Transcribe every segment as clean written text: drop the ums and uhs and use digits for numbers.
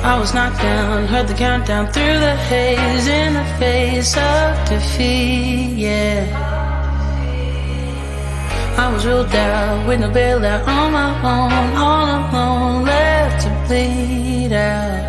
I was knocked down, heard the countdown through the haze, in the face of defeat, yeah. I was ruled out with no bailout, on my own, all alone, left to bleed out.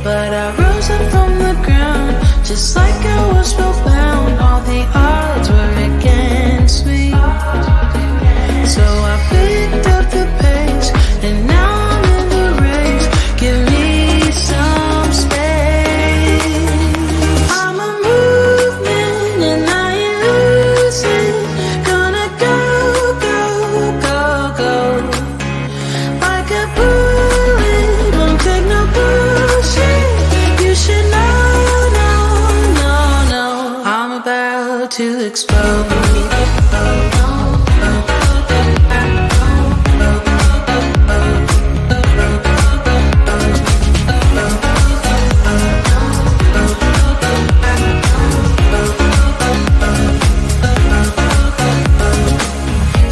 But I rose up from the ground, just like I was spellbound. All the odds were against me, so I picked up the pace, and now I'm in the race. Give me some space. I'm a movement and I ain't losing. Gonna go, go, go, go. Like a bullet, won't take no bullshit. You should know, no, no, no. I'm about to explode.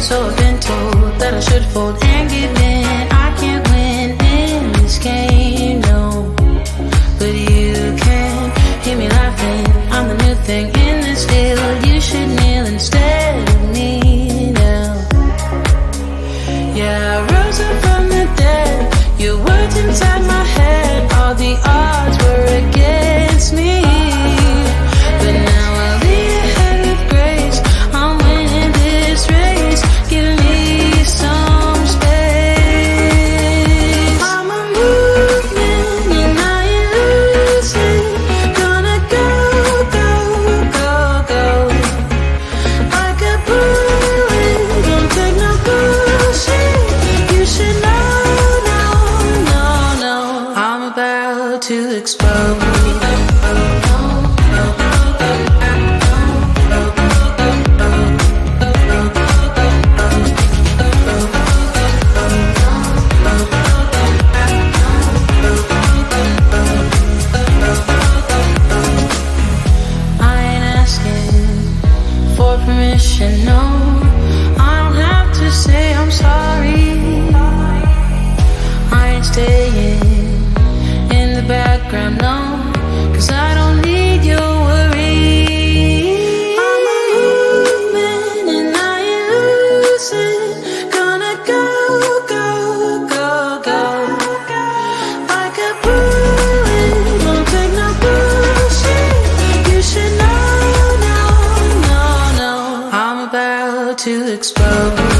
So I've been told that I should fold and give in. I can't win in this game, no. But you can hear me laughing. I'm the new thing in this field. You should kneel instead of me now. Yeah, I rose up from the dead. Your words inside my head. All the odds were against me, but now I'll lead ahead with grace. I'm winning this race. Give me some space. I'm a movement and I ain't losing. Gonna go, go, go, go. Like a bullet, don't take no bullshit. You should know, no, no, no. I'm about to explode. Permission, no, I don't have to say I'm sorry. I ain't staying in the background, no, 'cause I don't need your worry. I'm a movement and I ain't losing. Gonna go, go, go, go. Like a bullet, won't take no bullshit. You should know, no, no, no. I'm about to explode.